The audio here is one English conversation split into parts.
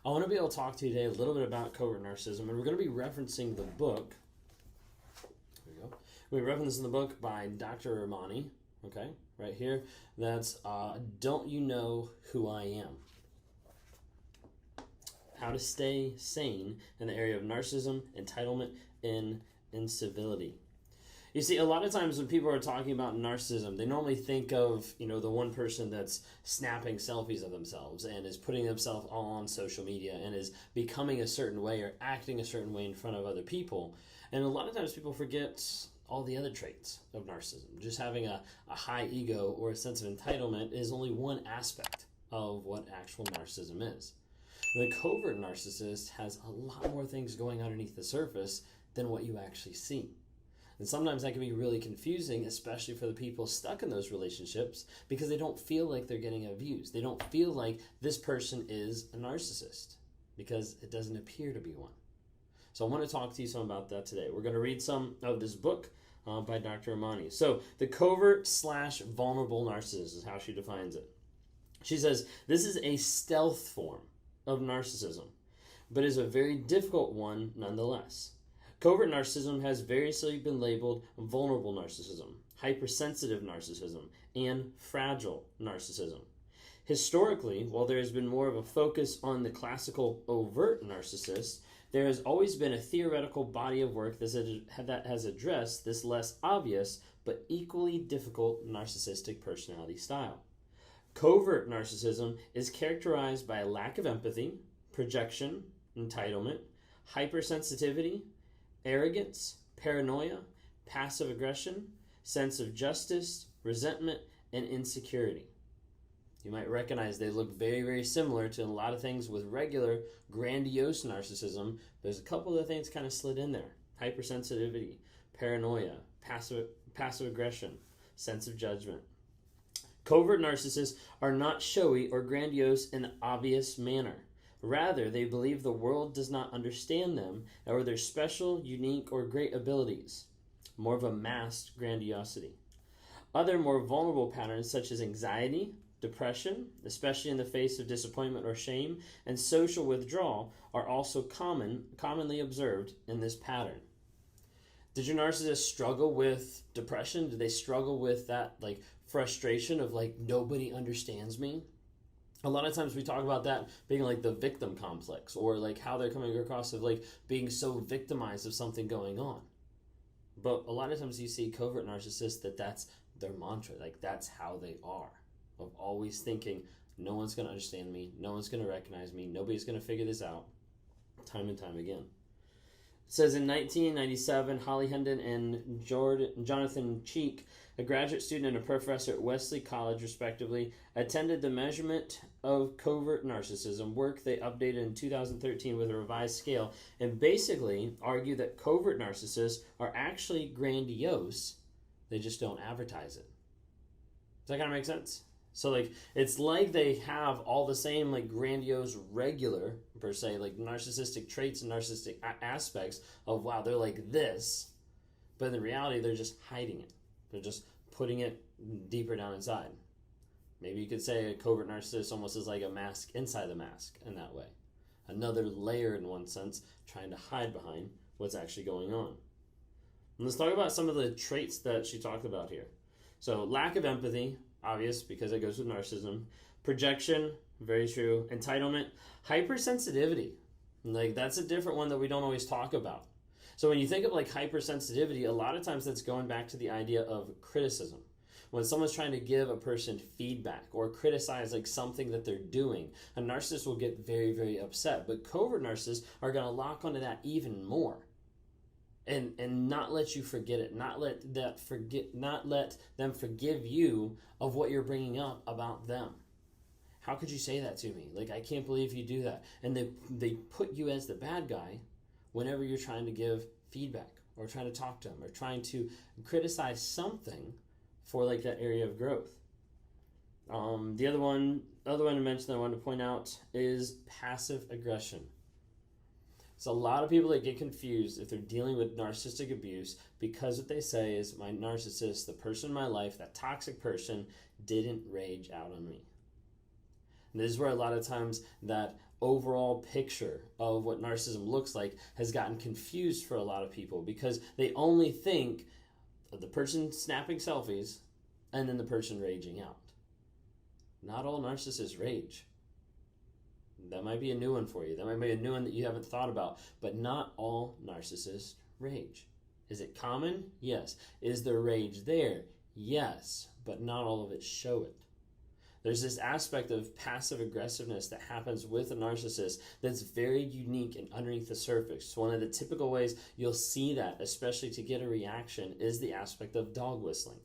I want to be able to talk to you today a little bit about covert narcissism, and we're going to be referencing the book. There we go. We're referencing the book by Dr. Ramani, okay, right here. That's Don't You Know Who I Am? How to Stay Sane in the Area of Narcissism, Entitlement, and Incivility. You see, a lot of times when people are talking about narcissism, they normally think of, the one person that's snapping selfies of themselves and is putting themselves all on social media and is becoming a certain way or acting a certain way in front of other people. And a lot of times people forget all the other traits of narcissism. Just having a high ego or a sense of entitlement is only one aspect of what actual narcissism is. The covert narcissist has a lot more things going underneath the surface than what you actually see. And sometimes that can be really confusing, especially for the people stuck in those relationships, because they don't feel like they're getting abused. They don't feel like this person is a narcissist, because it doesn't appear to be one. So I want to talk to you some about that today. We're going to read some of this book by Dr. Ramani. So the covert/vulnerable narcissist is how she defines it. She says, this is a stealth form of narcissism, but is a very difficult one nonetheless. Covert narcissism has variously been labeled vulnerable narcissism, hypersensitive narcissism, and fragile narcissism. Historically, while there has been more of a focus on the classical overt narcissist, there has always been a theoretical body of work that has addressed this less obvious but equally difficult narcissistic personality style. Covert narcissism is characterized by a lack of empathy, projection, entitlement, hypersensitivity, arrogance, paranoia, passive aggression, sense of justice, resentment, and insecurity. You might recognize they look very, very similar to a lot of things with regular grandiose narcissism. There's a couple of things kind of slid in there. Hypersensitivity, paranoia, passive aggression, sense of judgment. Covert narcissists are not showy or grandiose in an obvious manner. Rather, they believe the world does not understand them or their special, unique, or great abilities. More of a masked grandiosity. Other more vulnerable patterns such as anxiety, depression, especially in the face of disappointment or shame, and social withdrawal are also commonly observed in this pattern. Did your narcissist struggle with depression? Did they struggle with that frustration of nobody understands me? A lot of times we talk about that being the victim complex, or how they're coming across of being so victimized of something going on. But a lot of times you see covert narcissists that's their mantra, that's how they are, of always thinking no one's going to understand me, no one's going to recognize me, nobody's going to figure this out, time and time again. It says in 1997, Holly Hendon and Jonathan Cheek, a graduate student and a professor at Wesley College, respectively, attended the measurement of covert narcissism work they updated in 2013 with a revised scale, and basically argue that covert narcissists are actually grandiose, they just don't advertise it. Does that kind of make sense? So it's they have all the same grandiose regular per se narcissistic traits and narcissistic aspects of wow they're like this, but in reality they're just hiding it. They're just putting it deeper down inside. Maybe you could say a covert narcissist almost is like a mask inside the mask in that way. Another layer in one sense, trying to hide behind what's actually going on. And let's talk about some of the traits that she talked about here. So lack of empathy, obvious because it goes with narcissism. Projection, very true. Entitlement. Hypersensitivity. That's a different one that we don't always talk about. So when you think of hypersensitivity, a lot of times that's going back to the idea of criticism. When someone's trying to give a person feedback or criticize something that they're doing, a narcissist will get very, very upset. But covert narcissists are going to lock onto that even more. And not let you forget it, not let them forgive you of what you're bringing up about them. How could you say that to me? I can't believe you do that. And they put you as the bad guy whenever you're trying to give feedback or trying to talk to them or trying to criticize something for that area of growth. The other one to mention that I wanted to point out is passive aggression. So a lot of people that get confused if they're dealing with narcissistic abuse because what they say is my narcissist, the person in my life, that toxic person, didn't rage out on me. And this is where a lot of times that overall picture of what narcissism looks like has gotten confused for a lot of people because they only think of the person snapping selfies and then the person raging out. Not all narcissists rage. That might be a new one for you. That might be a new one that you haven't thought about. But not all narcissists rage. Is it common? Yes. Is there rage there? Yes. But not all of it show it. There's this aspect of passive aggressiveness that happens with a narcissist that's very unique and underneath the surface. One of the typical ways you'll see that, especially to get a reaction, is the aspect of dog whistling.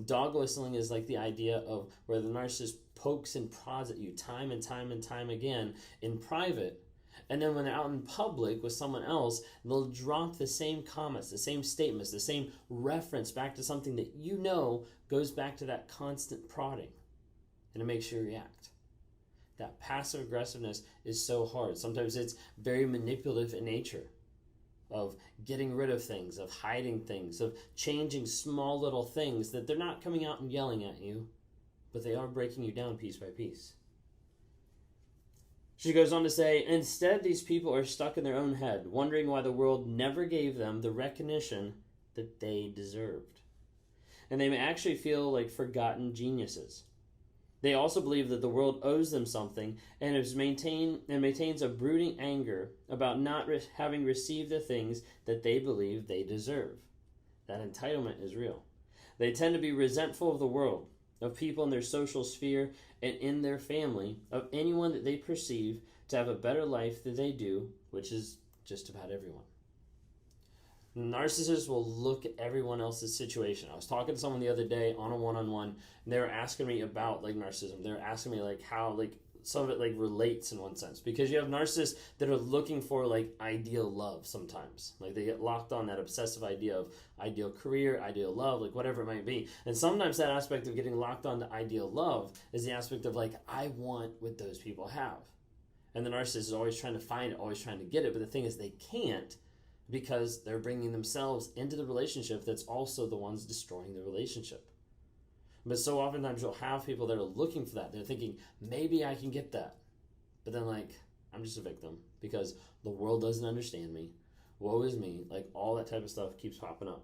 Dog whistling is like the idea of where the narcissist pokes and prods at you time and time and time again in private, and then when they're out in public with someone else, they'll drop the same comments, the same statements, the same reference back to something that you know goes back to that constant prodding, and it makes you react. That passive aggressiveness is so hard. Sometimes it's very manipulative in nature, of getting rid of things, of hiding things, of changing small little things that they're not coming out and yelling at you, but they are breaking you down piece by piece. She goes on to say, instead, these people are stuck in their own head, wondering why the world never gave them the recognition that they deserved. And they may actually feel like forgotten geniuses. They also believe that the world owes them something and maintains a brooding anger about not having received the things that they believe they deserve. That entitlement is real. They tend to be resentful of the world, of people in their social sphere and in their family, of anyone that they perceive to have a better life than they do, which is just about everyone. Narcissists will look at everyone else's situation. I was talking to someone the other day on a one-on-one, and they were asking me about like narcissism. They were asking me like how like some of it like relates in one sense, because you have narcissists that are looking for like ideal love sometimes. Like they get locked on that obsessive idea of ideal career, ideal love, like whatever it might be. And sometimes that aspect of getting locked on to ideal love is the aspect of like, I want what those people have. And the narcissist is always trying to find it, always trying to get it. But the thing is they can't, because they're bringing themselves into the relationship that's also the ones destroying the relationship. But so oftentimes you'll have people that are looking for that. They're thinking, maybe I can get that. But then like, I'm just a victim because the world doesn't understand me. Woe is me. Like all that type of stuff keeps popping up.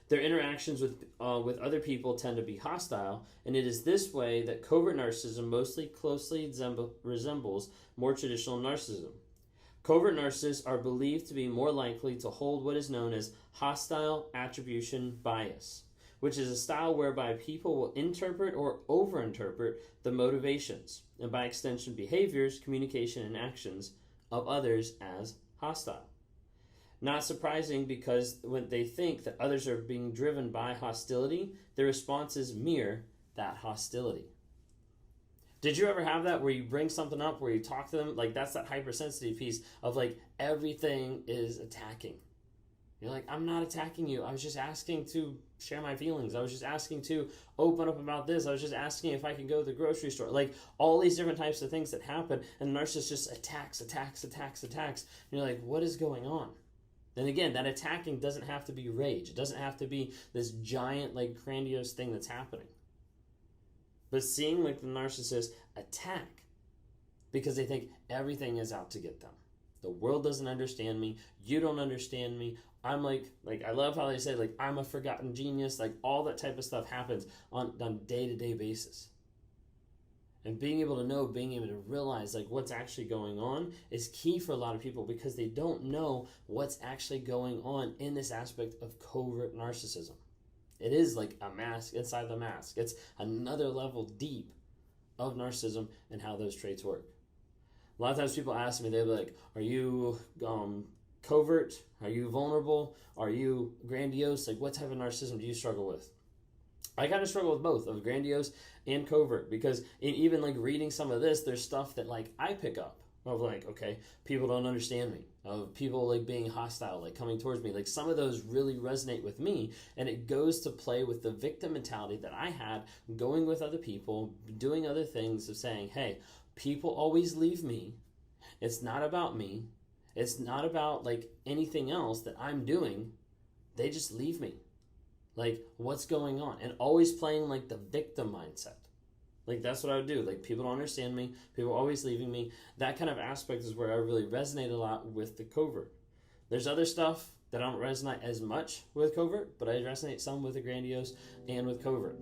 Their interactions with other people tend to be hostile, and it is this way that covert narcissism mostly closely resembles more traditional narcissism. Covert narcissists are believed to be more likely to hold what is known as hostile attribution bias, which is a style whereby people will interpret or overinterpret the motivations, and by extension behaviors, communication, and actions of others as hostile. Not surprising, because when they think that others are being driven by hostility, their responses mirror that hostility. Did you ever have that where you bring something up, where you talk to them, like that's that hypersensitive piece of like everything is attacking. You're like, I'm not attacking you. I was just asking to share my feelings. I was just asking to open up about this. I was just asking if I can go to the grocery store. Like all these different types of things that happen, and the narcissist just attacks. And you're like, what is going on? And again, that attacking doesn't have to be rage. It doesn't have to be this giant, like grandiose thing that's happening. But seeing like the narcissist attack because they think everything is out to get them. The world doesn't understand me. You don't understand me. I'm like I love how they say like I'm a forgotten genius. Like all that type of stuff happens on day-to-day basis. And being able to know, being able to realize like what's actually going on is key for a lot of people, because they don't know what's actually going on in this aspect of covert narcissism. It is like a mask inside the mask. It's another level deep of narcissism and how those traits work. A lot of times people ask me, they'll be like, are you covert? Are you vulnerable? Are you grandiose? Like what type of narcissism do you struggle with? I kind of struggle with both, of grandiose and covert, because in even like reading some of this, there's stuff that like I pick up of like, okay, people don't understand me, of people like being hostile, like coming towards me. Like some of those really resonate with me, and it goes to play with the victim mentality that I had going with other people, doing other things, of saying, hey, people always leave me. It's not about me. It's not about like anything else that I'm doing. They just leave me. Like, what's going on? And always playing like the victim mindset. Like, that's what I would do. Like, people don't understand me. People always leaving me. That kind of aspect is where I really resonate a lot with the covert. There's other stuff that I don't resonate as much with covert, but I resonate some with the grandiose and with covert.